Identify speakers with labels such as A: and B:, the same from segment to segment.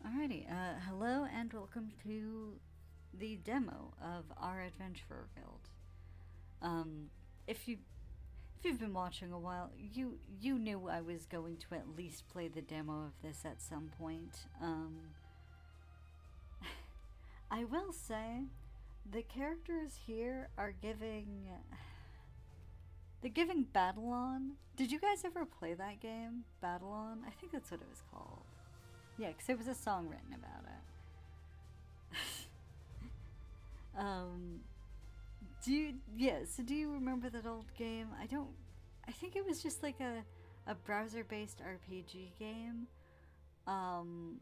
A: Alrighty, hello and welcome to the demo of our Adventurer Guild. Um, if you if you've been watching a while, you knew I was going to at least play the demo of this at some point. I will say, the characters here are giving. They're giving Battleon. Did you guys ever play that game, Battleon? I think that's what it was called. Yeah, because there was a song written about it. um, do you remember that old game? I think it was just like a browser-based RPG game. Um,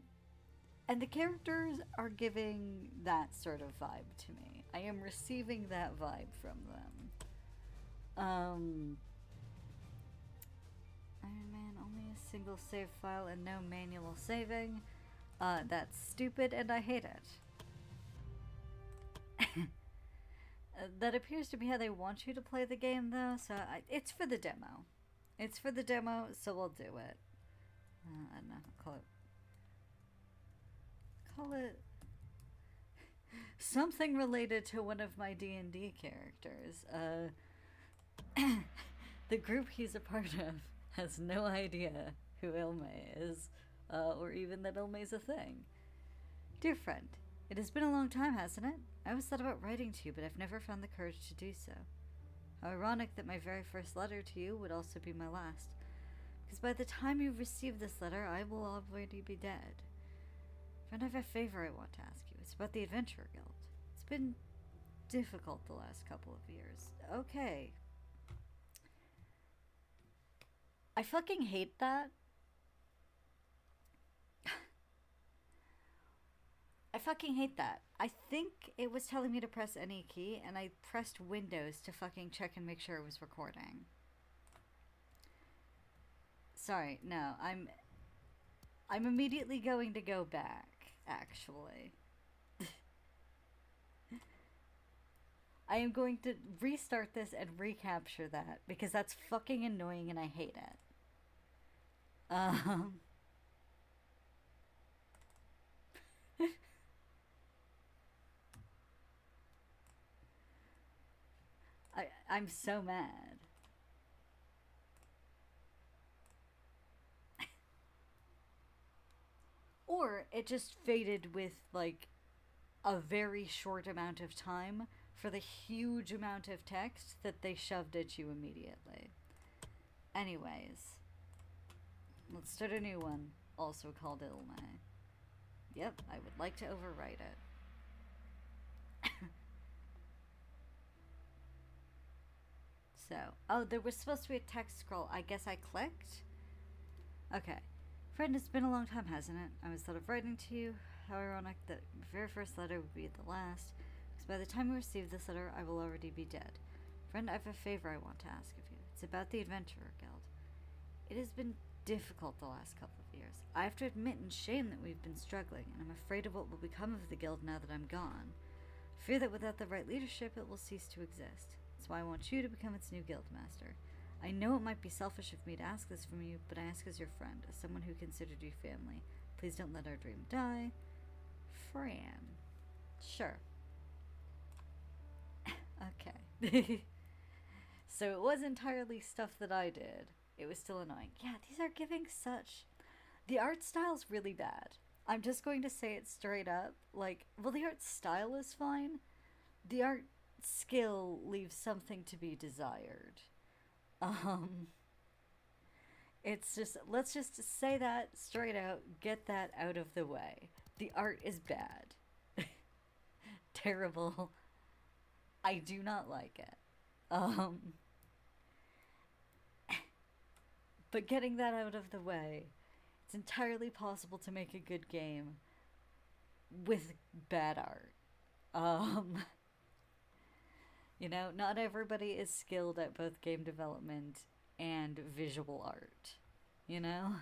A: and the characters are giving that sort of vibe to me. I am receiving that vibe from them. Iron Man, only a single save file and no manual saving. That's stupid and I hate it. That appears to be how they want you to play the game, though, so it's for the demo. It's for the demo, so we'll do it. I don't know, call it something related to one of my D&D characters. The group he's a part of has no idea who Ilme is, or even that Ilme's a thing. Dear friend, it has been a long time, hasn't it? I always thought about writing to you, but I've never found the courage to do so. How ironic that my very first letter to you would also be my last, because by the time you receive this letter, I will already be dead. Friend, I have a favor I want to ask you. It's about the Adventurer Guild. It's been difficult the last couple of years. Okay. I fucking hate that. I fucking hate that. I think it was telling me to press any key, and I pressed Windows to fucking check and make sure it was recording. Sorry, no, I'm immediately going to go back, actually. I am going to restart this and recapture that, because that's fucking annoying and I hate it. I'm so mad. Or it just faded with, like, a very short amount of time for the huge amount of text that they shoved at you immediately. Anyways, let's start a new one, also called Ilme. Yep, I would like to overwrite it. So, oh, there was supposed to be a text scroll. I guess I clicked? Okay. Friend, it's been a long time, hasn't it? I was thought of writing to you. How ironic that your very first letter would be the last, because by the time you receive this letter, I will already be dead. Friend, I have a favor I want to ask of you. It's about the Adventurer Guild. It has been difficult the last couple of years. I have to admit in shame that we've been struggling, and I'm afraid of what will become of the guild now that I'm gone. I fear that without the right leadership, it will cease to exist. That's why I want you to become its new guild master. I know it might be selfish of me to ask this from you, but I ask as your friend, as someone who considered you family. Please don't let our dream die. Fran. Sure. Okay. So it was entirely stuff that I did. It was still annoying. Yeah, these are giving such... The art style's really bad. I'm just going to say it straight up. Like, well, the art style is fine. The art skill leaves something to be desired. It's just, let's just say that straight out, get that out of the way. The art is bad. Terrible. I do not like it. But getting that out of the way, it's entirely possible to make a good game with bad art. You know, not everybody is skilled at both game development and visual art. You know?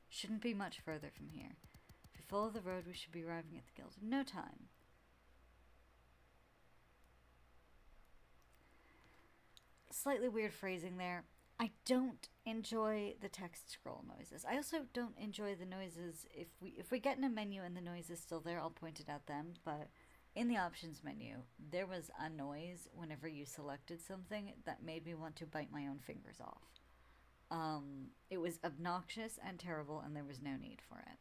A: Shouldn't be much further from here. If we follow the road, we should be arriving at the guild in no time. Slightly weird phrasing there. I don't enjoy the text scroll noises. I also don't enjoy the noises if we get in a menu and the noise is still there, I'll point it at them, but in the options menu, there was a noise whenever you selected something that made me want to bite my own fingers off. It was obnoxious and terrible, and there was no need for it.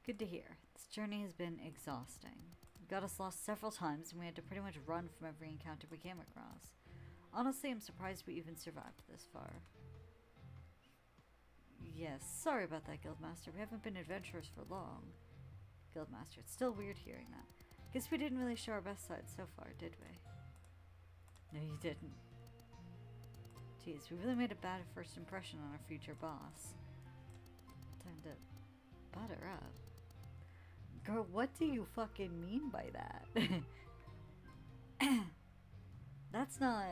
A: Good to hear. This journey has been exhausting. It got us lost several times, and we had to pretty much run from every encounter we came across. Honestly, I'm surprised we even survived this far. Yes, sorry about that, Guildmaster. We haven't been adventurers for long. Guildmaster, it's still weird hearing that. Guess we didn't really show our best side so far, did we? No, you didn't. Jeez, we really made a bad first impression on our future boss. Time to butter up. Girl, what do you fucking mean by that? That's not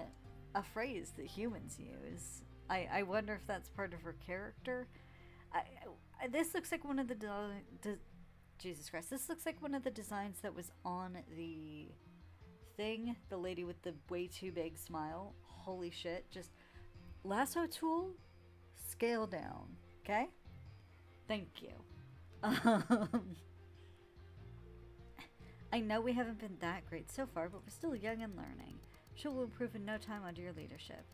A: a phrase that humans use. I wonder if that's part of her character. This looks like one of the Jesus Christ. This looks like one of the designs that was on the thing. The lady with the way too big smile. Holy shit. Just lasso tool, scale down. Okay? Thank you. I know we haven't been that great so far, but we're still young and learning. She will improve in no time under your leadership.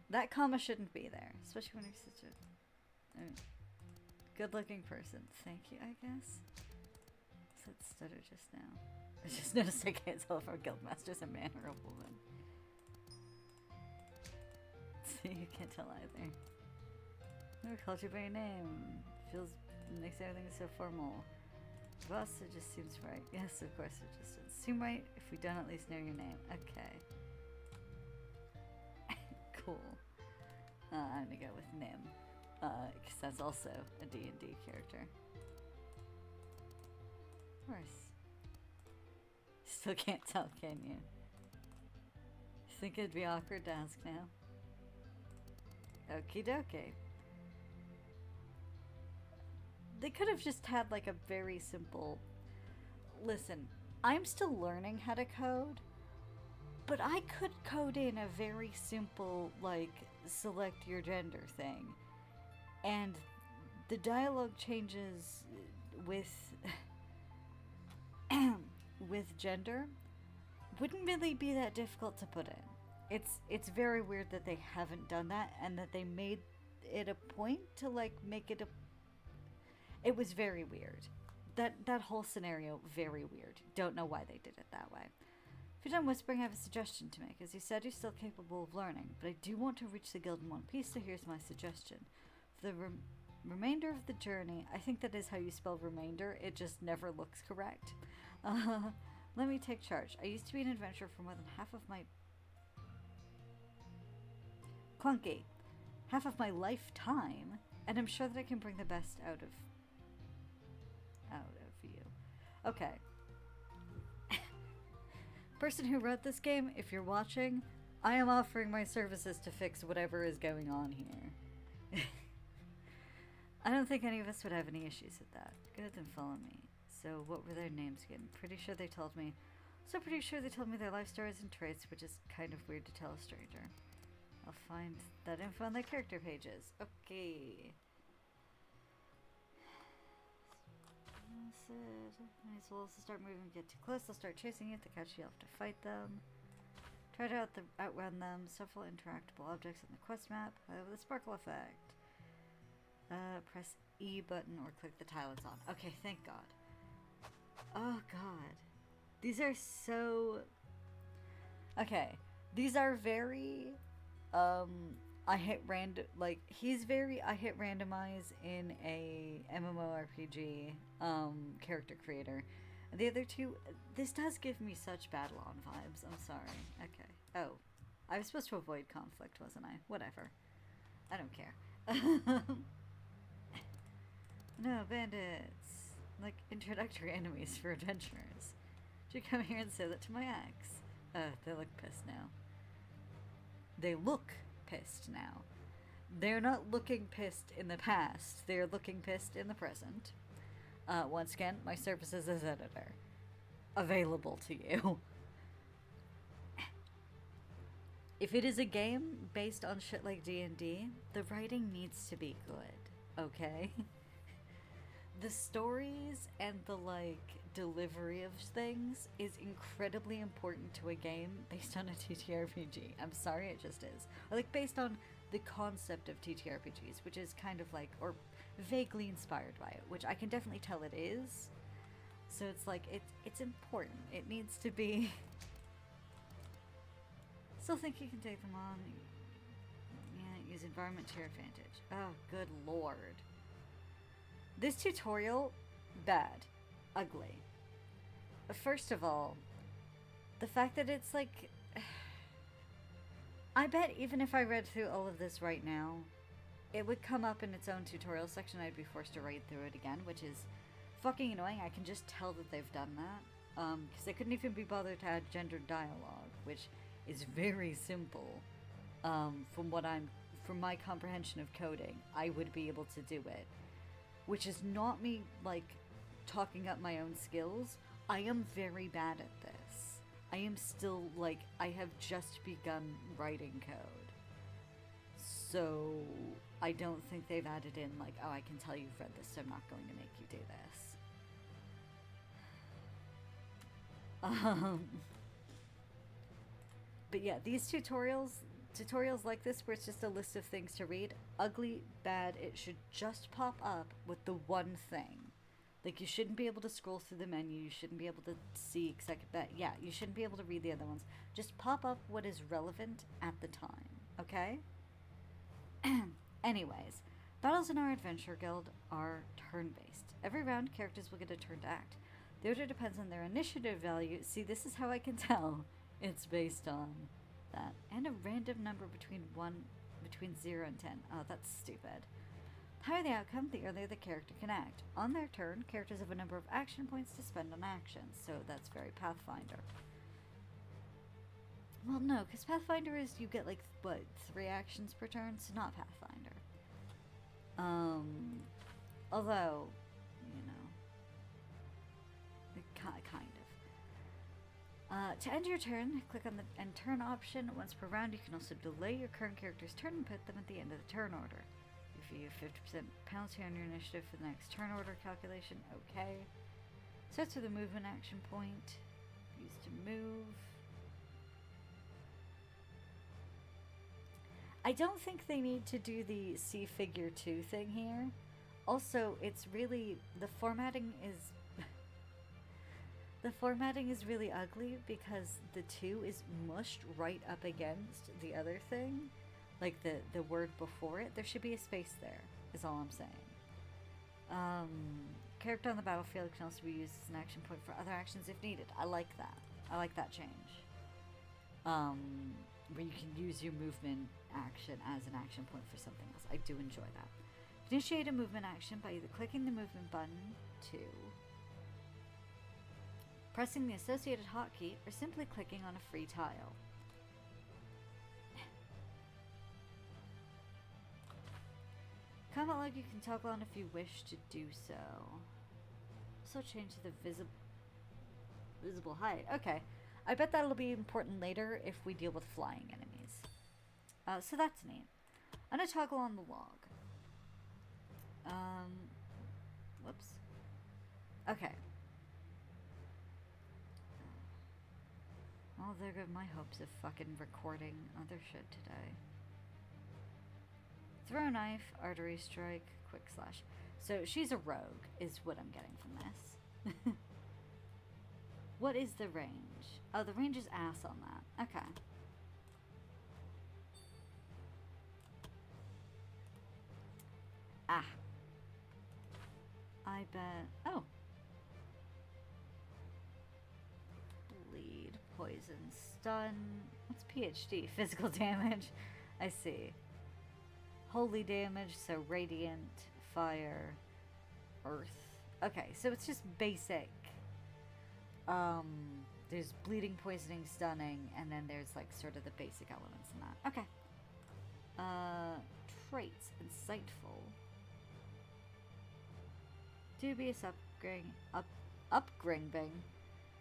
A: That comma shouldn't be there, especially when you're such a good-looking person. Thank you, I guess. I said stutter just now. I just noticed I can't tell if our guildmaster's a man or a woman. See, you can't tell either. Never called you by your name. Makes everything so formal. Boss, it just seems right. Yes, of course, it just doesn't seem right if we don't at least know your name. Okay. Cool. I'm gonna go with Nim. Because that's also a D&D character. Of course. Still can't tell, can you? You think it'd be awkward to ask now? Okie dokie. They could have just had like a very simple... Listen, I'm still learning how to code, but I could code in a very simple, like, select your gender thing. And the dialogue changes with... with gender wouldn't really be that difficult to put in. It's very weird that they haven't done that and that they made it a point to, like, make it a... It was very weird. That whole scenario, very weird. Don't know why they did it that way. If you're done whispering, I have a suggestion to make. As you said, you're still capable of learning, but I do want to reach the guild in one piece, so here's my suggestion. For the remainder of the journey, I think that is how you spell remainder, it just never looks correct. Let me take charge. I used to be an adventurer for more than half of my... Clunky. Half of my lifetime, and I'm sure that I can bring the best out of you. Okay. Person who wrote this game, if you're watching, I am offering my services to fix whatever is going on here. I don't think any of us would have any issues with that. Good, then follow me. So what were their names again? Pretty sure they told me their life stories and traits, which is kind of weird to tell a stranger. I'll find that info on their character pages. Okay. Might as well start moving, get too close, they'll start chasing you. If they catch you, you'll have to fight them. Try to outrun them. Several interactable objects on the quest map. With a sparkle effect. Press E button or click the tile it's on. Okay, thank God. Oh God. These are so... Okay. These are very... I hit he's very I hit randomize in a MMORPG character creator. And the other two, this does give me such Battleon vibes. I'm sorry. Okay. Oh, I was supposed to avoid conflict, wasn't I? Whatever. I don't care. No, bandits. Like introductory enemies for adventurers. Did you come here and say that to my ex? They look pissed now. They look pissed now. They're not looking pissed in the past. They're looking pissed in the present. Once again, my services as editor. Available to you. if it is a game based on shit like D&D, the writing needs to be good, okay? The stories and the, like, delivery of things is incredibly important to a game based on a TTRPG. I'm sorry, it just is. Or, like, based on the concept of TTRPGs, which is kind of like, or vaguely inspired by it, which I can definitely tell it is. So it's like, it's important. It needs to be... Still think you can take them on. Yeah, use environment to your advantage. Oh, good lord. This tutorial, bad. Ugly. First of all, the fact that it's like... I bet even if I read through all of this right now, it would come up in its own tutorial section. I'd be forced to read through it again, which is fucking annoying. I can just tell that they've done that. Because they couldn't even be bothered to add gendered dialogue, which is very simple. From my comprehension of coding, I would be able to do it. Which is not me, like, talking up my own skills. I am very bad at this. I am still, like, I have just begun writing code. So, I don't think they've added in, like, oh, I can tell you've read this, so I'm not going to make you do this. But yeah, these tutorials like this where it's just a list of things to read, ugly, bad, it should just pop up with the one thing. Like, you shouldn't be able to scroll through the menu, you shouldn't be able to see yeah, you shouldn't be able to read the other ones. Just pop up what is relevant at the time, okay? Anyways, battles in our adventure guild are turn-based. Every round, characters will get a turn to act. The order depends on their initiative value. See, this is how I can tell it's based on that. And a random number between 0 and 10. Oh, that's stupid. The higher the outcome, the earlier the character can act. On their turn, characters have a number of action points to spend on actions, so that's very Pathfinder. Well, no, because Pathfinder is, you get, like, what, 3 actions per turn? So not Pathfinder. Although, you know, kind of. To end your turn, click on the end turn option. Once per round, you can also delay your current character's turn and put them at the end of the turn order. If you have 50% penalty on your initiative for the next turn order calculation, okay. Starts with a movement action point. Used to move. I don't think they need to do the see figure 2 thing here. Also, it's really, the formatting is really ugly because the 2 is mushed right up against the other thing. Like the word before it. There should be a space there, is all I'm saying. Character on the battlefield can also be used as an action point for other actions if needed. I like that. I like that change. Where you can use your movement action as an action point for something else. I do enjoy that. Initiate a movement action by either clicking the movement button to pressing the associated hotkey or simply clicking on a free tile. Combat log you can toggle on if you wish to do so. Also change to the visible height. Okay. I bet that'll be important later if we deal with flying enemies. So that's neat. I'm gonna toggle on the log. Whoops. Okay. Oh, there go my hopes of fucking recording other shit today. Throw knife, artery strike, quick slash. So she's a rogue, is what I'm getting from this. What is the range? Oh, the range is ass on that. Okay. Ah. I bet. Oh. Bleed, poison, stun. What's PhD? Physical damage. I see. Holy damage, so radiant, fire, earth. Okay, so it's just basic. There's bleeding, poisoning, stunning, and then there's like sort of the basic elements in that. Okay. Traits, insightful. Dubious upbringing.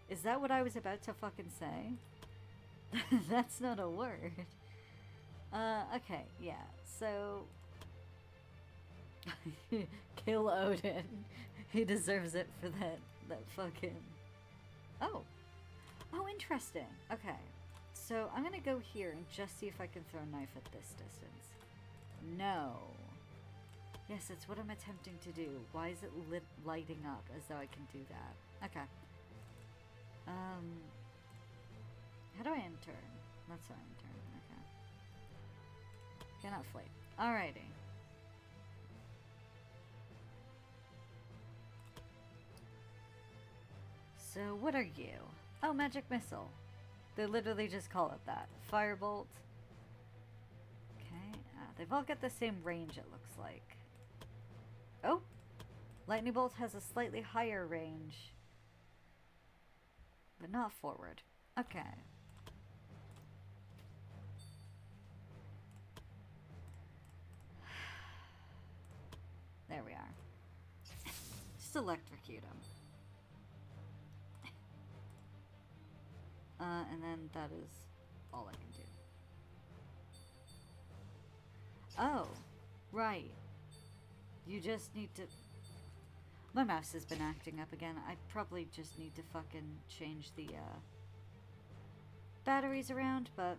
A: Is that what I was about to fucking say? That's not a word. Okay, yeah. So kill Odin. He deserves it for that fucking. Oh. Oh, interesting. Okay. So I'm gonna go here and just see if I can throw a knife at this distance. No. Yes, that's what I'm attempting to do. Why is it lighting up as though I can do that? Okay. How do I enter? That's how I enter. Okay. Cannot flee. Alrighty. So, what are you? Oh, magic missile. They literally just call it that. Firebolt. Okay. They've all got the same range, it looks like. Oh! Lightning bolt has a slightly higher range. But not forward. Okay. There we are. Just electrocute him. And then that is all I can do. Oh, right. You just need to... My mouse has been acting up again. I probably just need to fucking change the, batteries around, but...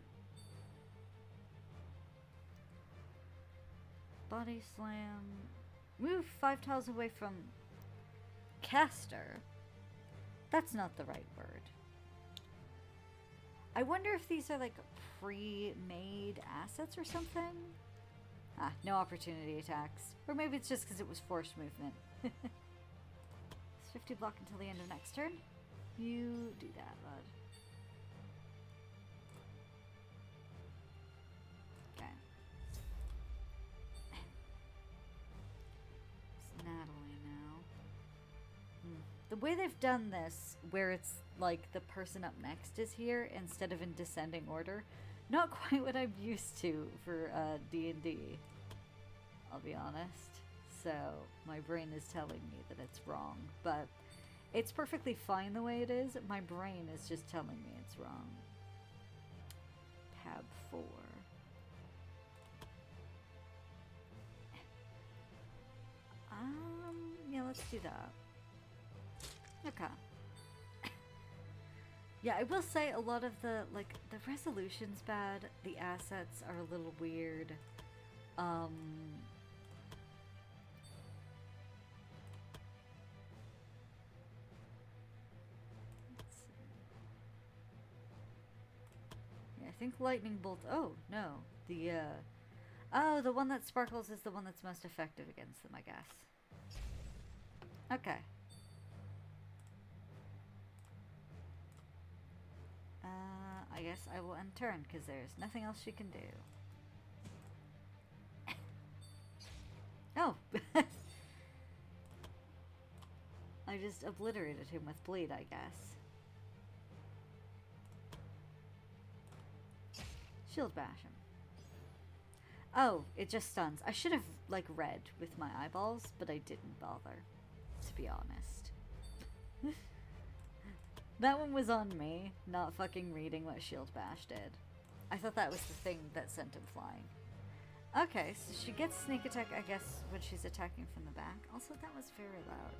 A: Body slam... Move 5 tiles away from... Caster? That's not the right word. I wonder if these are like pre-made assets or something? Ah, no opportunity attacks. Or maybe it's just because it was forced movement. It's 50 block until the end of next turn. You do that, bud. Okay. It's Natalie now. The way they've done this, where it's like the person up next is here instead of in descending order, not quite what I'm used to for D&D, I'll be honest. So my brain is telling me that it's wrong, but it's perfectly fine the way it is. My brain is just telling me it's wrong. Tab 4. Yeah, let's do that. Okay. Yeah, I will say a lot of the resolution's bad. The assets are a little weird. Let's see. Yeah, I think lightning bolt. Oh no, the one that sparkles is the one that's most effective against them, I guess. Okay. I guess I will end turn, because there's nothing else she can do. Oh! I just obliterated him with bleed, I guess. Shield bash him. Oh, it just stuns. I should have, like, read with my eyeballs, but I didn't bother, to be honest. That one was on me, not fucking reading what Shield Bash did. I thought that was the thing that sent him flying. Okay, so she gets sneak attack, I guess, when she's attacking from the back. Also, that was very loud.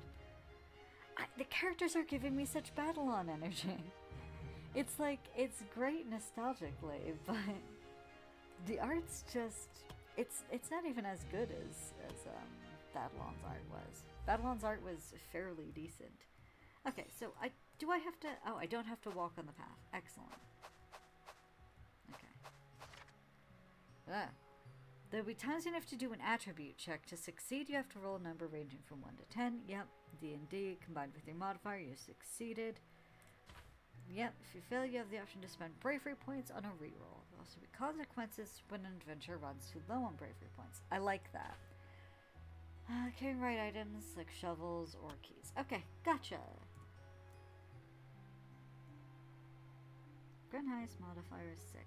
A: The characters are giving me such Battleon energy. It's like, it's great nostalgically, but the art's just... It's not even as good as Battleon's art was. Battleon's art was fairly decent. Okay, so do I have to... Oh, I don't have to walk on the path. Excellent. Okay. There'll be times when you have to do an attribute check. To succeed, you have to roll a number ranging from 1 to 10. Yep. D&D, combined with your modifier, you succeeded. Yep. If you fail, you have the option to spend bravery points on a reroll. There will also be consequences when an adventure runs too low on bravery points. I like that. Carrying right items like shovels or keys. Okay, gotcha. Grand highest modifier is 6.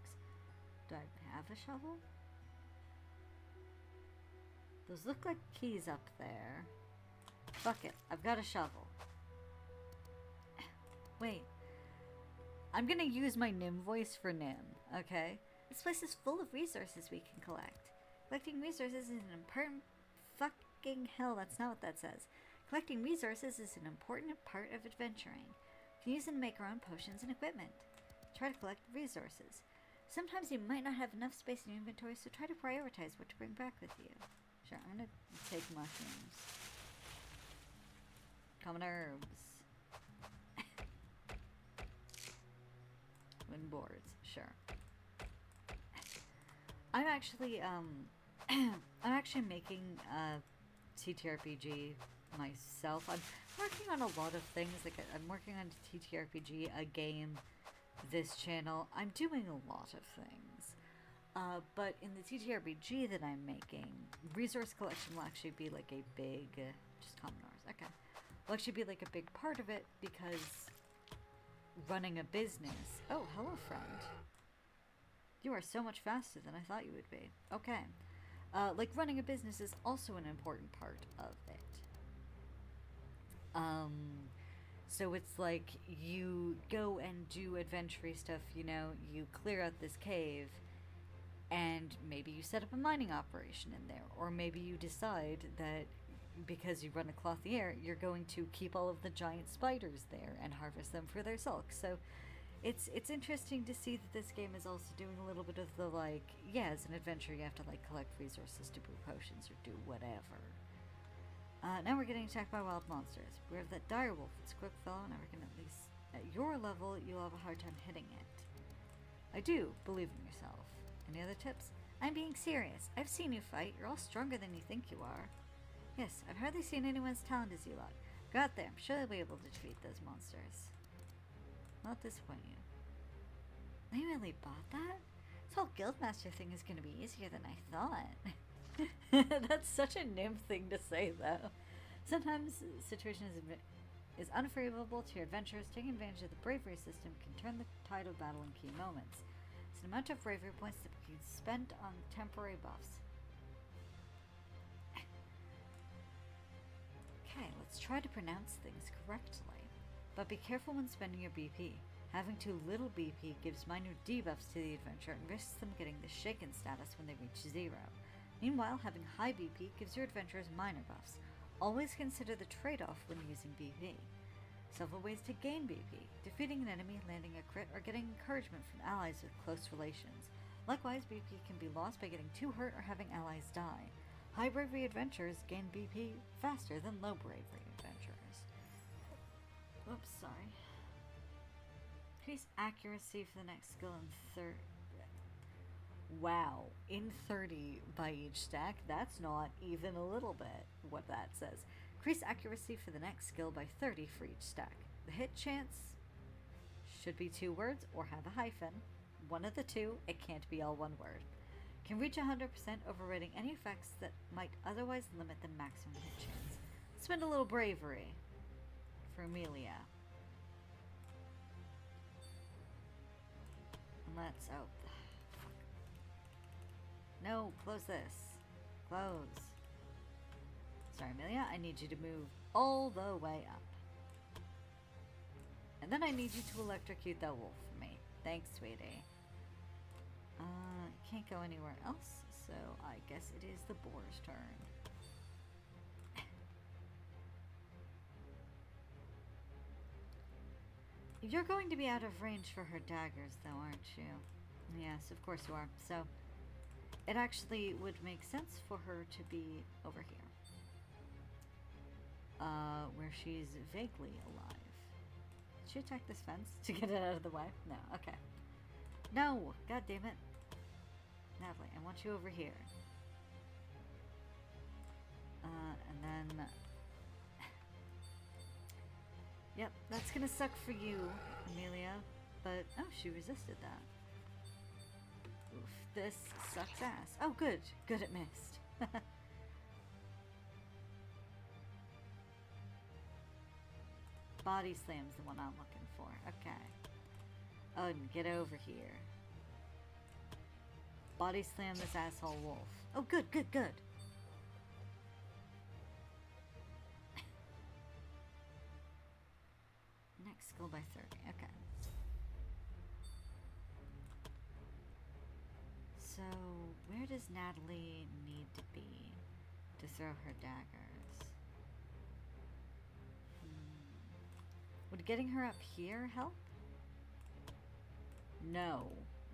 A: Do I have a shovel? Those look like keys up there. Fuck it, I've got a shovel. Wait. I'm gonna use my Nim voice for Nim, okay? This place is full of resources we can collect. Collecting resources is an important fucking hell, that's not what that says. Collecting resources is an important part of adventuring. We can use them to make our own potions and equipment. Try to collect resources. Sometimes you might not have enough space in your inventory, so try to prioritize what to bring back with you. Sure, I'm gonna take mushrooms. Common herbs. Wind boards, sure. I'm actually, I'm actually making a TTRPG myself. I'm working on a lot of things. Like, I'm working on TTRPG, a game, this channel. I'm doing a lot of things. But in the TTRPG that I'm making, resource collection will actually be like a big, just common ores, okay. Will actually be like a big part of it because running a business. Oh, hello, friend. You are so much faster than I thought you would be. Okay. Like, running a business is also an important part of it. So it's like you go and do adventure stuff, you know, you clear out this cave, and maybe you set up a mining operation in there, or maybe you decide that because you run a clothier, you're going to keep all of the giant spiders there and harvest them for their silk. So it's interesting to see that this game is also doing a little bit of the, like, yeah, as an adventure you have to, like, collect resources to brew potions or do whatever. Now we're getting attacked by wild monsters. We have that dire wolf. It's a quick fellow, and I reckon at least at your level you'll have a hard time hitting it. I do believe in yourself. Any other tips? I'm being serious. I've seen you fight. You're all stronger than you think you are. Yes, I've hardly seen anyone as talented as you lot. Go out there. I'm sure they'll be able to defeat those monsters. Not disappoint you. They really bought that? This whole guildmaster thing is going to be easier than I thought. That's such a nymph thing to say, though. Sometimes the situation is unfavorable to your adventurers. Taking advantage of the bravery system can turn the tide of battle in key moments. It's an amount of bravery points that can be spent on temporary buffs. Okay, let's try to pronounce things correctly. But be careful when spending your BP. Having too little BP gives minor debuffs to the adventurer and risks them getting the shaken status when they reach 0. Meanwhile, having high BP gives your adventurers minor buffs. Always consider the trade-off when using BP. Several ways to gain BP: defeating an enemy, landing a crit, or getting encouragement from allies with close relations. Likewise, BP can be lost by getting too hurt or having allies die. High bravery adventurers gain BP faster than low bravery adventurers. Oops, sorry. Increase accuracy for the next skill in Wow, in 30 by each stack? That's not even a little bit what that says. Increase accuracy for the next skill by 30 for each stack. The hit chance should be 2 words or have a hyphen. One of the two, it can't be all one word. Can reach 100%, overriding any effects that might otherwise limit the maximum hit chance. Spend a little bravery for Amelia. And let's, oh, fuck. No, close this. Close. Sorry, Amelia, I need you to move all the way up. And then I need you to electrocute that wolf for me. Thanks, sweetie. Can't go anywhere else, so I guess it is the boar's turn. You're going to be out of range for her daggers, though, aren't you? Yes, of course you are. So, it actually would make sense for her to be over here. Where she's vaguely alive. Did she attack this fence to get it out of the way? No, okay. No! God damn it. Natalie, I want you over here. And then... Yep, that's gonna suck for you, Amelia. But, oh, she resisted that. Oof, this sucks ass. Oh, good. Good, it missed. Body slam's the one I'm looking for. Okay. Oh, and get over here. Body slam this asshole wolf. Oh, good, good, good. Next skill by 30. Okay. So, where does Natalie need to be to throw her daggers? Would getting her up here help? No.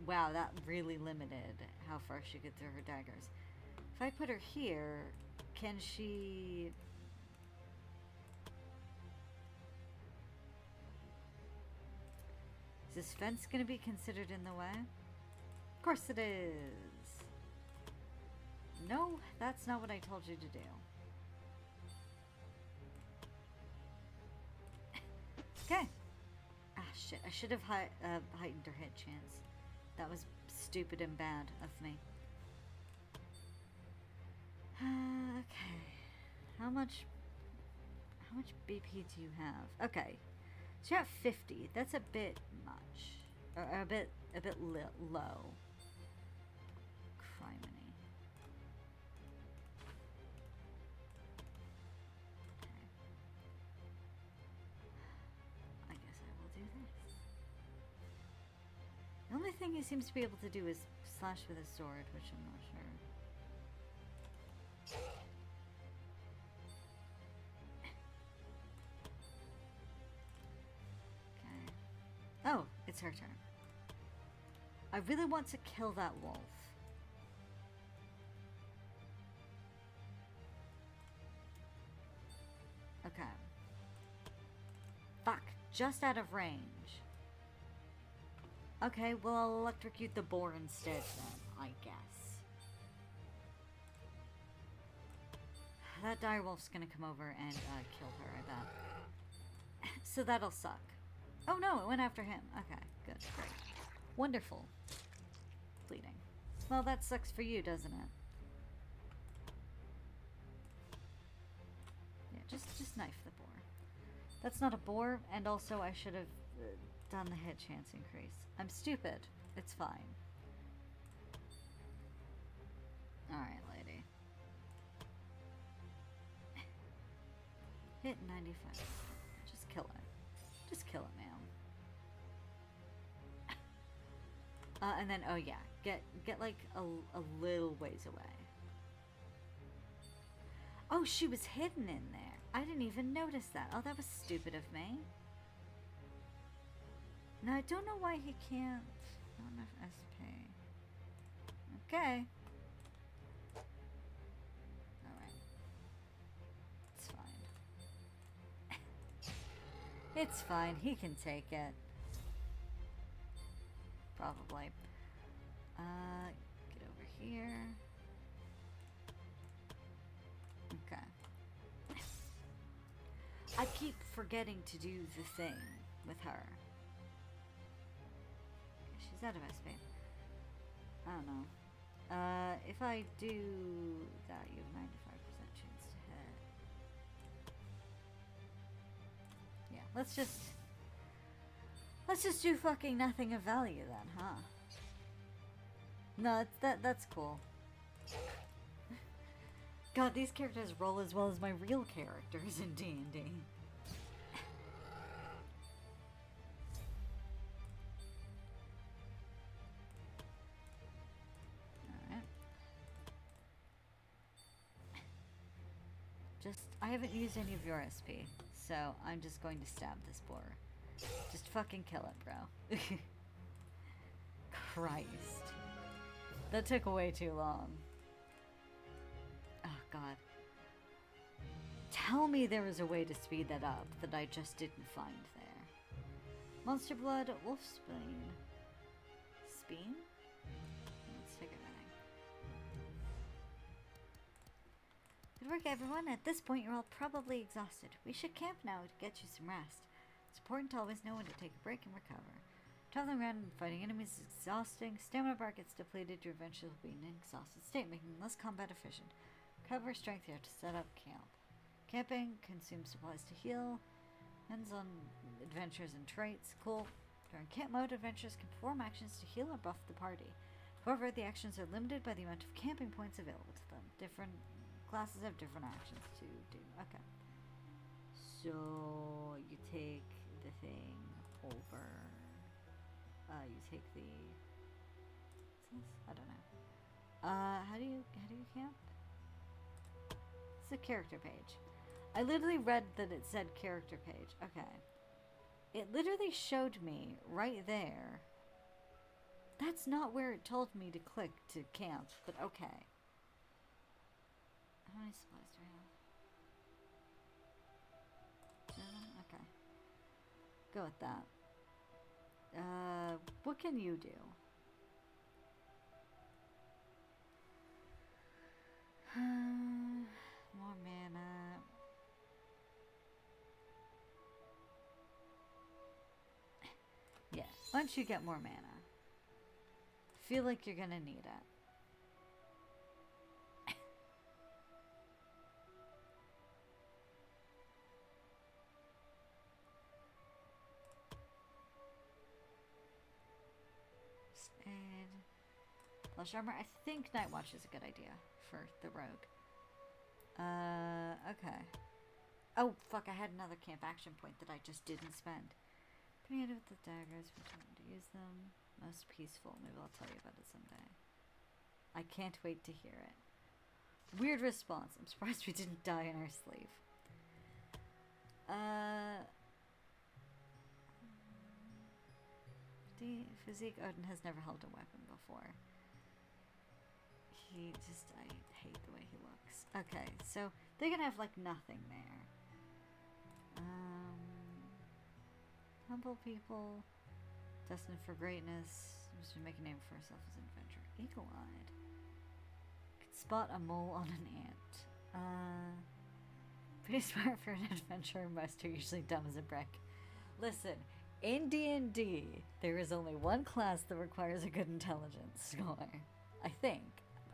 A: Wow, that really limited how far she could throw her daggers. If I put her here, can she... Is this fence going to be considered in the way? Of course it is. No, that's not what I told you to do. Okay. Ah, shit. I should have heightened her hit chance. That was stupid and bad of me. Okay. How much BP do you have? Okay. So you're at 50. That's a bit much. Or a bit low. Criminy. Okay. I guess I will do this. The only thing he seems to be able to do is slash with a sword, which I'm not sure. Oh, it's her turn. I really want to kill that wolf. Okay. Fuck, just out of range. Okay, well I'll electrocute the boar instead then, I guess. That dire wolf's gonna come over and kill her, I bet. So that'll suck. Oh no, it went after him. Okay, good, great. Wonderful. Bleeding. Well, that sucks for you, doesn't it? Yeah, just knife the boar. That's not a boar, and also I should have done the hit chance increase. I'm stupid. It's fine. Alright, lady. Hit 95. Just kill it. Just kill it, ma'am. And then, oh yeah, get like a little ways away. Oh, she was hidden in there. I didn't even notice that. Oh, that was stupid of me. Now, I don't know why he can't. Not enough SP. Okay. Alright. It's fine. It's fine. He can take it. Probably. Get over here. Okay. I keep forgetting to do the thing with her. She's out of SP. I don't know. If I do that, you have 95% chance to hit. Yeah, let's just do fucking nothing of value then, huh? No, that's cool. God, these characters roll as well as my real characters in D&D. Alright. I haven't used any of your SP, so I'm just going to stab this boar. Just fucking kill it, bro. Christ. That took way too long. Oh, God. Tell me there was a way to speed that up that I just didn't find there. Monster blood, wolf spleen. Speen? Let's take everything. Good work, everyone. At this point, you're all probably exhausted. We should camp now to get you some rest. It's important to always know when to take a break and recover. Traveling around and fighting enemies is exhausting. Stamina bar gets depleted. You eventually will be in an exhausted state, making less combat efficient. Recover strength here to set up camp. Camping consumes supplies to heal. Depends on adventures and traits. Cool. During camp mode, adventurers can perform actions to heal or buff the party. However, the actions are limited by the amount of camping points available to them. Different classes have different actions to do. Okay. So, you take the thing over. You take the... What's this? I don't know. How do you camp? It's a character page. I literally read that it said character page. Okay. It literally showed me right there. That's not where it told me to click to camp, but okay. How many supplies do we have? 7? Okay. Go with that. What can you do? More mana. Yeah, once you get more mana, feel like you're gonna need it. And plush armor. I think Night Watch is a good idea for the rogue. Okay. Oh, fuck, I had another camp action point that I just didn't spend. Putting it with the daggers for time to use them. Most peaceful. Maybe I'll tell you about it someday. I can't wait to hear it. Weird response. I'm surprised we didn't die in our sleep. Physique. Odin has never held a weapon before. I hate the way he looks. Okay, so they're gonna have like nothing there. Humble people, destined for greatness. Just to make a name for herself as an adventurer. Eagle-eyed. Could spot a mole on an ant. Pretty smart for an adventurer. Most are usually dumb as a brick. Listen, in D&D, there is only one class that requires a good intelligence score. I think.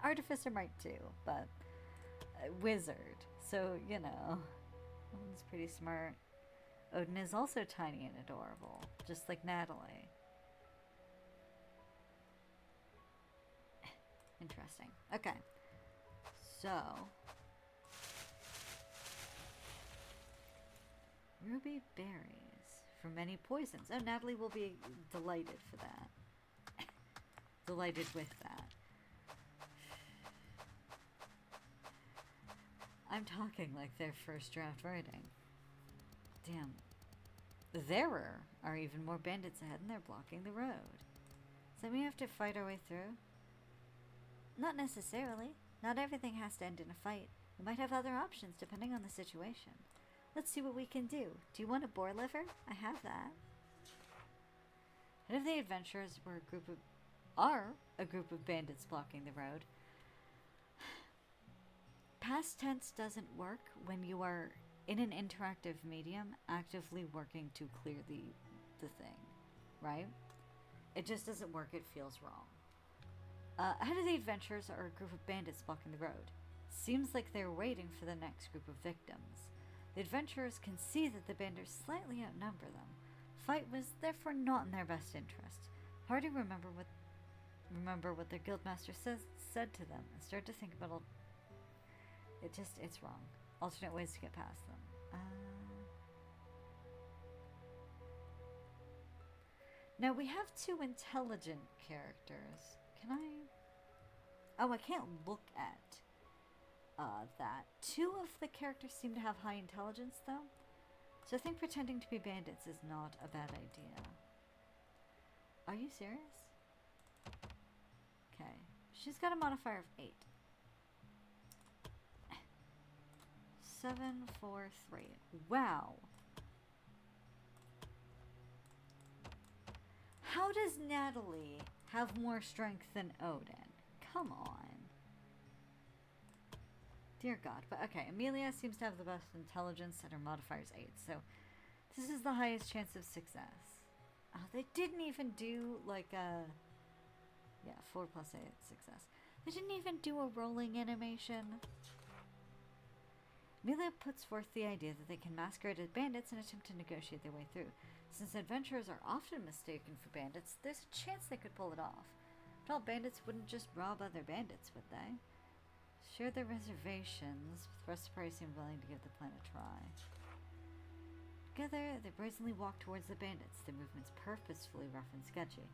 A: Artificer might too, but wizard. So, you know, Odin's pretty smart. Odin is also tiny and adorable, just like Natalie. Interesting. Okay. So, ruby berries for many poisons. Oh, Natalie will be delighted for that. Delighted with that. I'm talking like their first draft writing. Damn. There are even more bandits ahead and they're blocking the road. So we have to fight our way through? Not necessarily. Not everything has to end in a fight. We might have other options depending on the situation. Let's see what we can do. Do you want a boar liver? I have that. What if the adventurers were a group of bandits blocking the road? Past tense doesn't work when you are in an interactive medium actively working to clear the thing, right? It just doesn't work. It feels wrong. Ahead of the adventurers are a group of bandits blocking the road. Seems like they're waiting for the next group of victims. The adventurers can see that the bandits slightly outnumber them. Fight was therefore not in their best interest. Party remember what their guildmaster said to them and start to think about it's wrong. Alternate ways to get past them. Now we have 2 intelligent characters. Can I? Oh, I can't look at that. 2 of the characters seem to have high intelligence, though. So I think pretending to be bandits is not a bad idea. Are you serious? Okay. She's got a modifier of 8. 7, 4, 3. Wow. How does Natalie have more strength than Odin? Come on. Dear God. But okay, Amelia seems to have the best intelligence and her modifier is 8. So this is the highest chance of success. Oh, they didn't even do like a... Yeah, 4 plus 8 success. They didn't even do a rolling animation. Amelia puts forth the idea that they can masquerade as bandits and attempt to negotiate their way through. Since adventurers are often mistaken for bandits, there's a chance they could pull it off. But all bandits wouldn't just rob other bandits, would they? Share their reservations, but the rest of the party seem willing to give the plan a try. Together, they brazenly walk towards the bandits, their movements purposefully rough and sketchy.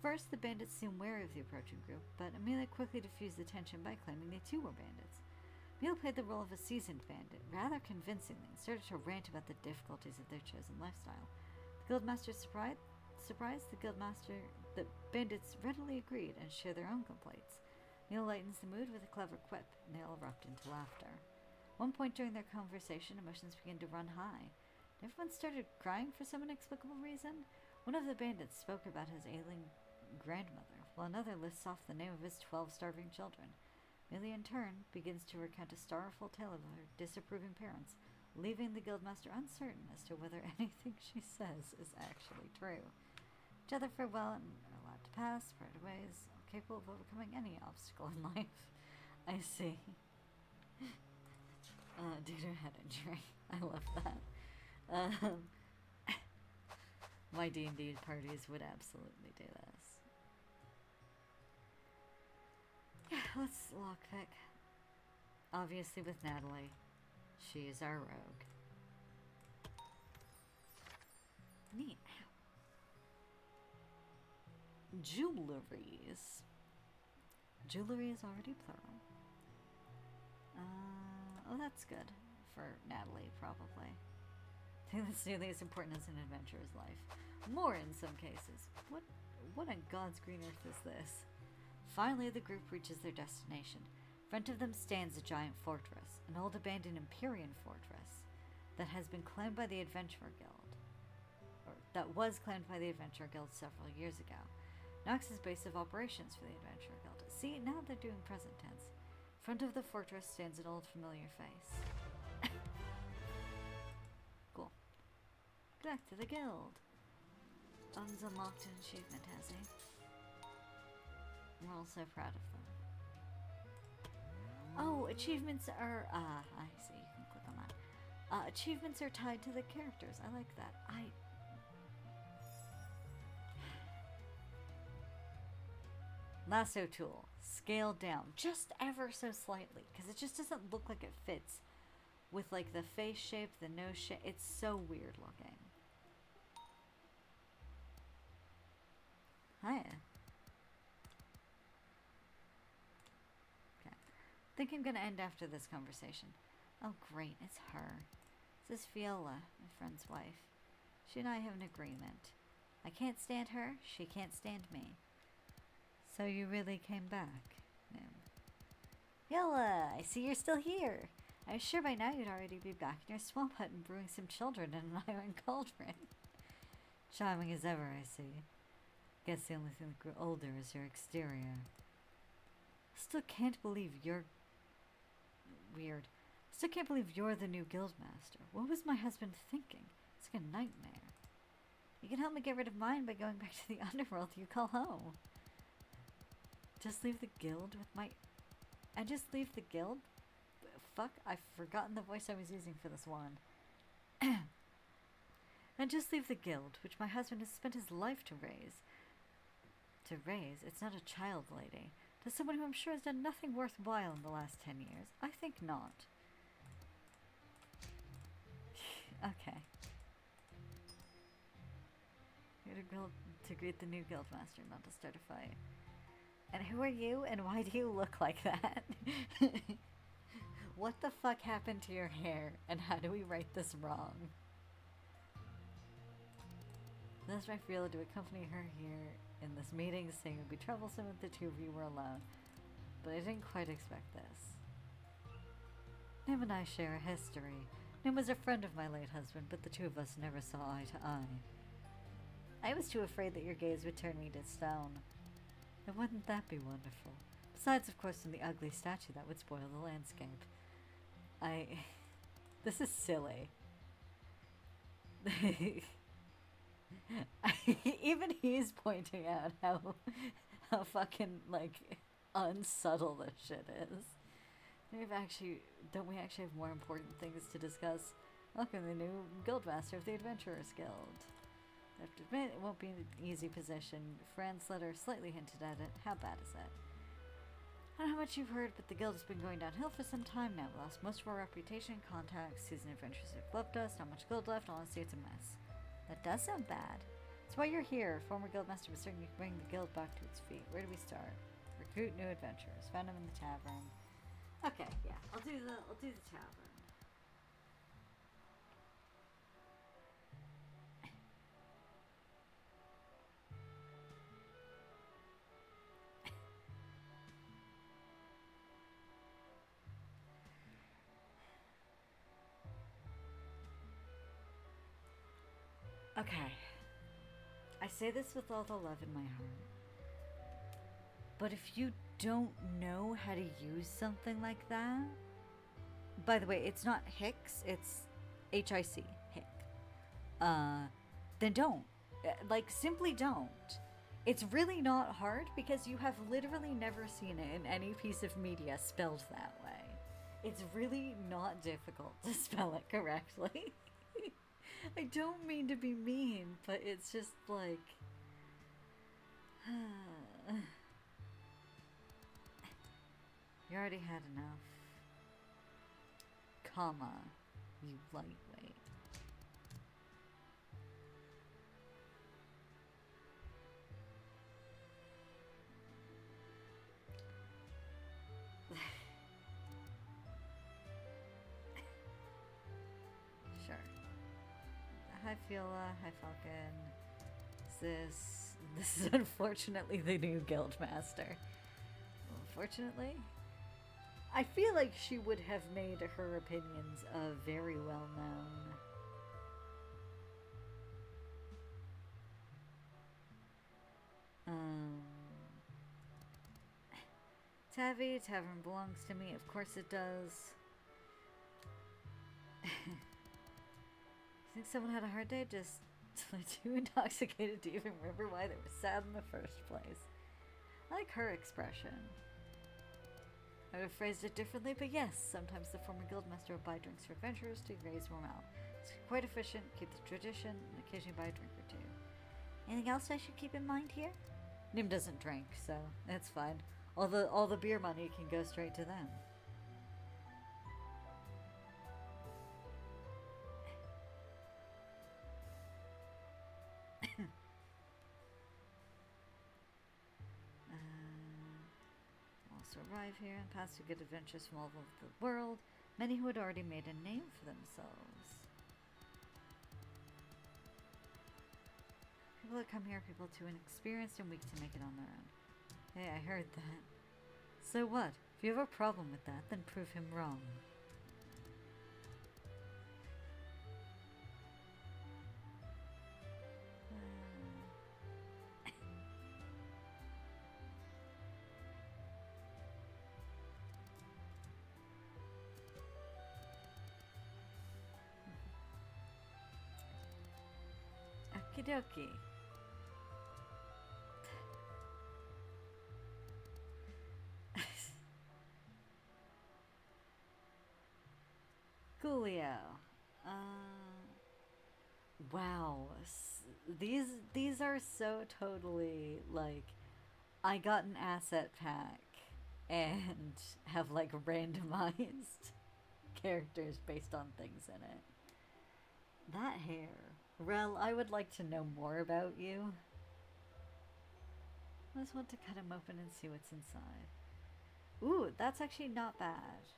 A: First, the bandits seemed wary of the approaching group, but Amelia quickly diffused the tension by claiming they too were bandits. Amelia played the role of a seasoned bandit, rather convincingly, and started to rant about the difficulties of their chosen lifestyle. The guildmaster surprised the bandits readily agreed and shared their own complaints. Amelia lightens the mood with a clever quip, and they all erupt into laughter. At one point during their conversation, emotions began to run high. Everyone started crying for some inexplicable reason. One of the bandits spoke about his ailing grandmother, while another lists off the name of his 12 starving children. Amelia, in turn, begins to recount a sorrowful tale of her disapproving parents, leaving the guildmaster uncertain as to whether anything she says is actually true. Each other farewell and are allowed to pass, parted ways, capable of overcoming any obstacle in life. I see. Due to head injury. I love that. My D&D parties would absolutely do this. Yeah, let's lockpick. Obviously with Natalie. She is our rogue. Neat. Jewelries. Jewelry is already plural. Oh, that's good. For Natalie, probably. I think that's nearly as important as an adventurer's life. More in some cases. What on God's green earth is this? Finally, the group reaches their destination. In front of them stands a giant fortress, an old abandoned Empyrean fortress that has been claimed by the Adventurer Guild. Or that was claimed by the Adventurer Guild several years ago. Nox is base of operations for the Adventurer Guild. See, now they're doing present tense. In front of the fortress stands an old familiar face. Cool. Back to the guild. Don's unlocked an achievement, has he? We're all so proud of them. Oh, achievements are, I see, you can click on that. Achievements are tied to the characters. I like that. Lasso tool. Scaled down. Just ever so slightly. Because it just doesn't look like it fits. With like the face shape, the nose shape. It's so weird looking. Hiya. Okay. I think I'm gonna end after this conversation. Oh great, it's her. This is Viola, my friend's wife. She and I have an agreement. I can't stand her, she can't stand me. So you really came back, Nim. Viola, I see you're still here. I was sure by now you'd already be back in your swamp hut and brewing some children in an iron cauldron. Charming as ever, I see. Guess the only thing that grew older is your exterior. Still can't believe you're... Weird. Still can't believe you're the new guildmaster. What was my husband thinking? It's like a nightmare. You can help me get rid of mine by going back to the underworld you call home. Just leave the guild with my... And just leave the guild? Fuck, I've forgotten the voice I was using for this one. And just leave the guild, which my husband has spent his life to raise. To raise? It's not a child, lady. To someone who I'm sure has done nothing worthwhile in the last 10 years. I think not. Okay. You're to greet the new guildmaster, not to start a fight. And who are you, and why do you look like that? What the fuck happened to your hair, and how do we write this wrong? That's my Viola to accompany her here in this meeting, saying it would be troublesome if the two of you were alone. But I didn't quite expect this. Nim and I share a history. Nim was a friend of my late husband, but the two of us never saw eye to eye. I was too afraid that your gaze would turn me to stone. And wouldn't that be wonderful? Besides, of course, from the ugly statue that would spoil the landscape. This is silly. Even he's pointing out how fucking, like, unsubtle this shit is. Don't we actually have more important things to discuss? Welcome the new guildmaster of the Adventurers Guild. I have to admit, it won't be an easy position. Fran's letter slightly hinted at it. How bad is it? I don't know how much you've heard, but the guild has been going downhill for some time now. We lost most of our reputation, contacts, seasoned adventurers have left us, not much gold left, honestly it's a mess. That does sound bad. So while you're here, former guildmaster was certain you can bring the guild back to its feet. Where do we start? Recruit new adventurers. Found them in the tavern. Okay, yeah, I'll do the tavern. Okay. I say this with all the love in my heart. But if you don't know how to use something like that, by the way, it's not Hicks, it's HIC, Hick. Then don't. Like, simply don't. It's really not hard because you have literally never seen it in any piece of media spelled that way. It's really not difficult to spell it correctly. I don't mean to be mean, but it's just like... You already had enough. Comma, you lightweight. Sure. Hi Fiola, hi Falcon. This is unfortunately the new guildmaster. Unfortunately? I feel like she would have made her opinions very well known. Tavern belongs to me. Of course it does. You think someone had a hard day? Just too intoxicated to even remember why they were sad in the first place. I like her expression. I would have phrased it differently, but yes, sometimes the former guildmaster will buy drinks for adventurers to raise morale. It's quite efficient, keep the tradition, and occasionally buy a drink or two. Anything else I should keep in mind here? Nim doesn't drink, so it's fine. All the beer money can go straight to them. Arrive here and pass through good adventures from all over the world, many who had already made a name for themselves. People that come here are people too inexperienced and weak to make it on their own. Hey, I heard that. So what? If you have a problem with that, then prove him wrong. Okie dokie. Coolio. Wow. These are so totally like I got an asset pack and have like randomized characters based on things in it. That hair. Rel, I would like to know more about you. I just want to cut him open and see what's inside. Ooh, that's actually not bad.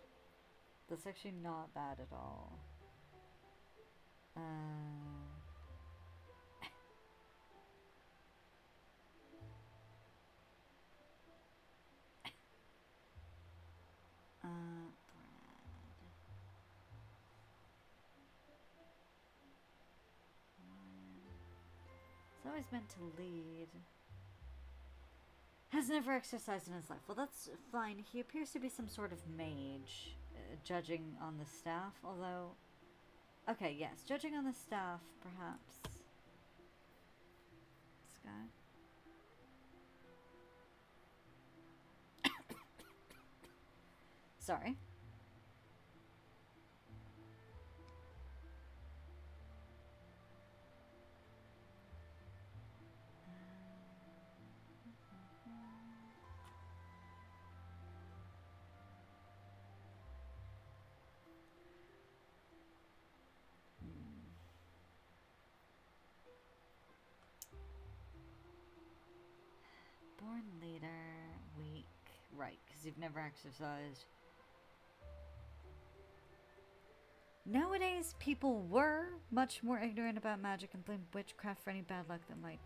A: That's actually not bad at all. He's always meant to lead. Has never exercised in his life. Well, that's fine. He appears to be some sort of mage, judging on the staff, although... Okay, yes, judging on the staff, perhaps. This guy. Sorry. because you've never exercised. Nowadays, people were much more ignorant about magic and blamed witchcraft for any bad luck that might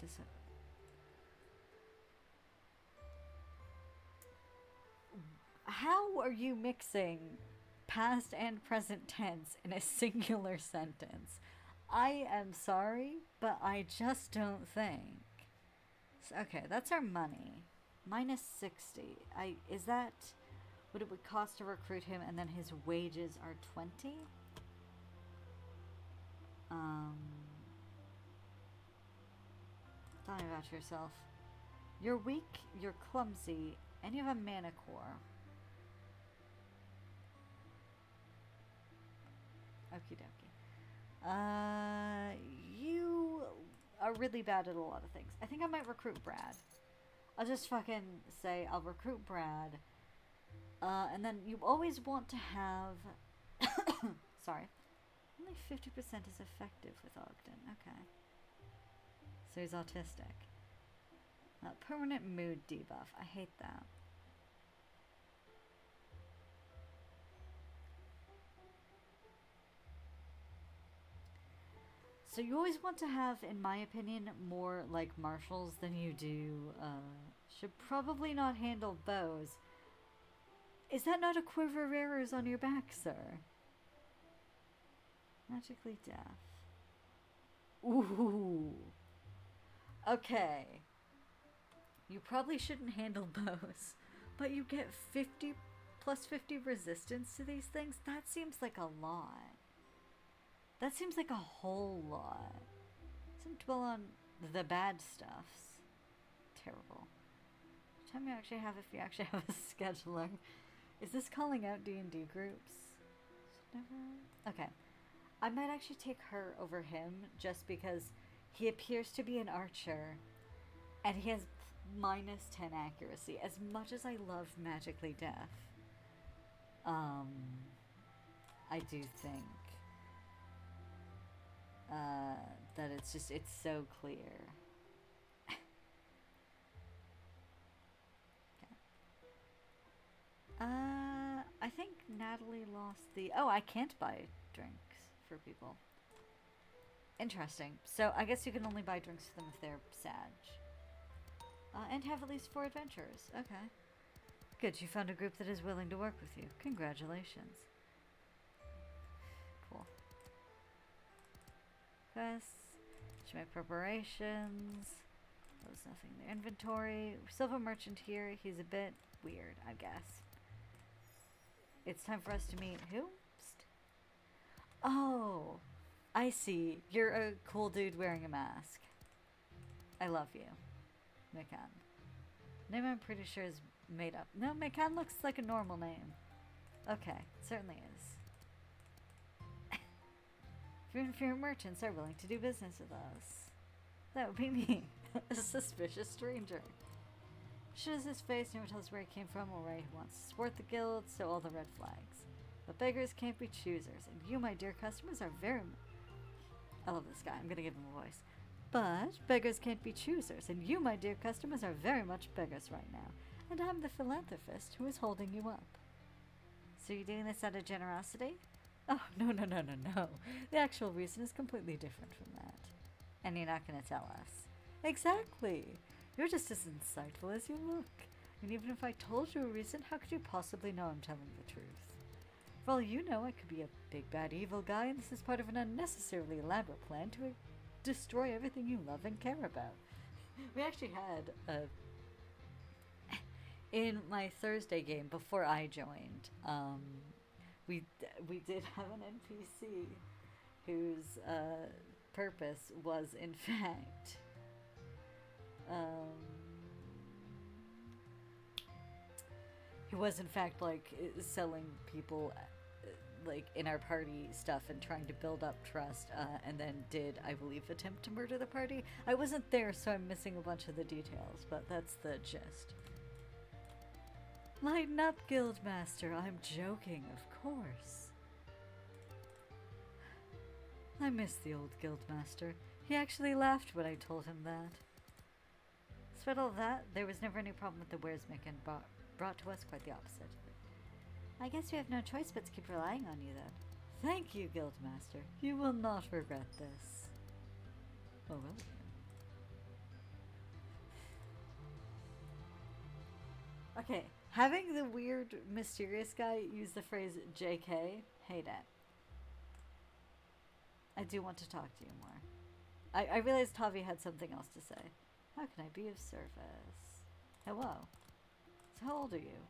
A: How are you mixing past and present tense in a singular sentence? I am sorry, but I just don't think. So, okay, that's our money. Minus 60. Is that what it would cost to recruit him, and then his wages are 20? Tell me about yourself. You're weak, you're clumsy, and you have a mana core. Okie dokie. You are really bad at a lot of things. I think I might recruit Brad. I'll just fucking say I'll recruit Brad. And then you always want to have... Sorry. Only 50% is effective with Ogden. Okay. So he's autistic. Permanent mood debuff. I hate that. So you always want to have, in my opinion, more like marshals than you do. Should probably not handle bows. Is that not a quiver of arrows on your back, sir? Magically deaf. Ooh. Okay. You probably shouldn't handle bows, but you get 50 plus 50 resistance to these things? That seems like a lot. That seems like a whole lot. Doesn't dwell on the bad stuffs. Terrible. Time you actually have, if you actually have a scheduler. Is this calling out D&D groups? Never. Okay. I might actually take her over him just because he appears to be an archer and he has minus 10 accuracy. As much as I love magically deaf, I do think that it's so clear. I think Natalie lost the... Oh, I can't buy drinks for people. Interesting. So I guess you can only buy drinks for them if they're Sag. And have at least 4 adventurers. Okay. Good, you found a group that is willing to work with you. Congratulations. Cool. Quests. Should make preparations. There's nothing in the inventory. Silver merchant here. He's a bit weird, I guess. It's time for us to meet who? Psst. Oh, I see. You're a cool dude wearing a mask. I love you. Mekan. Name I'm pretty sure is made up. No, Mekan looks like a normal name. Okay, it certainly is. If your merchants are willing to do business with us, that would be me, a suspicious stranger. Shows his face, never tells where he came from or where he wants to support the guild, so all the red flags. But beggars can't be choosers, and you, my dear customers, are very... I love this guy, I'm gonna give him a voice. But beggars can't be choosers, and you, my dear customers, are very much beggars right now. And I'm the philanthropist who is holding you up. So you're doing this out of generosity? Oh, no. The actual reason is completely different from that. And you're not gonna tell us. Exactly! You're just as insightful as you look. And even if I told you a reason, how could you possibly know I'm telling the truth? For all you know, I could be a big bad evil guy, and this is part of an unnecessarily elaborate plan to destroy everything you love and care about. We actually had in my Thursday game before I joined, we did have an NPC whose purpose was in fact he was in fact like selling people like in our party stuff and trying to build up trust, and then did, I believe, attempt to murder the party. I wasn't there, so I'm missing a bunch of the details, but that's the gist. Lighten up, Guildmaster. I'm joking, of course. I miss the old Guildmaster. He actually laughed when I told him that. Despite all that, there was never any problem with the wares Mekan brought to us quite the opposite. I guess we have no choice but to keep relying on you then. Thank you, Guildmaster. You will not regret this. Oh, well. Okay, having the weird, mysterious guy use the phrase JK, hate it. I do want to talk to you more. I realized Tavi had something else to say. How can I be of service? Hello. So how old are you?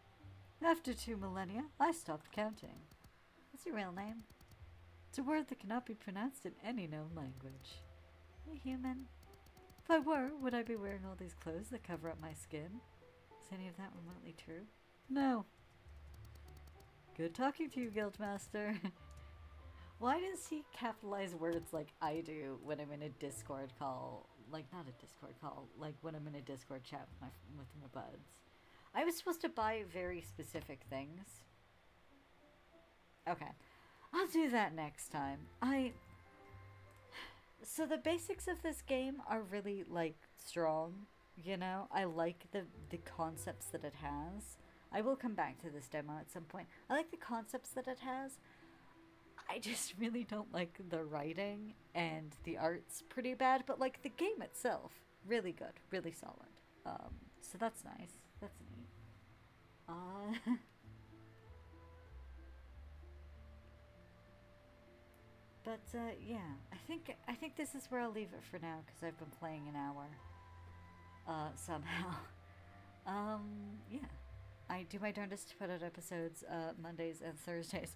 A: After 2 millennia, I stopped counting. What's your real name? It's a word that cannot be pronounced in any known language. Are you human? If I were, would I be wearing all these clothes that cover up my skin? Is any of that remotely true? No. Good talking to you, Guildmaster. Why does he capitalize words like I do when I'm in a Discord call? Like, not a Discord call, like when I'm in a Discord chat with my buds. I was supposed to buy very specific things. Okay. I'll do that next time. So the basics of this game are really, like, strong, you know? I like the concepts that it has. I will come back to this demo at some point. I like the concepts that it has. I just really don't like the writing, and the art's pretty bad, but, like, the game itself, really good, really solid. So that's nice. That's neat. But yeah, I think this is where I'll leave it for now because I've been playing an hour. Somehow. Yeah. I do my darndest to put out episodes Mondays and Thursdays.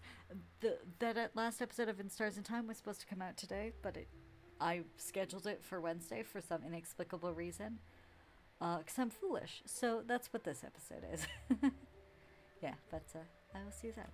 A: That last episode of In Stars and Time was supposed to come out today, but I scheduled it for Wednesday for some inexplicable reason. Because I'm foolish. So that's what this episode is. Yeah, but I will see you then.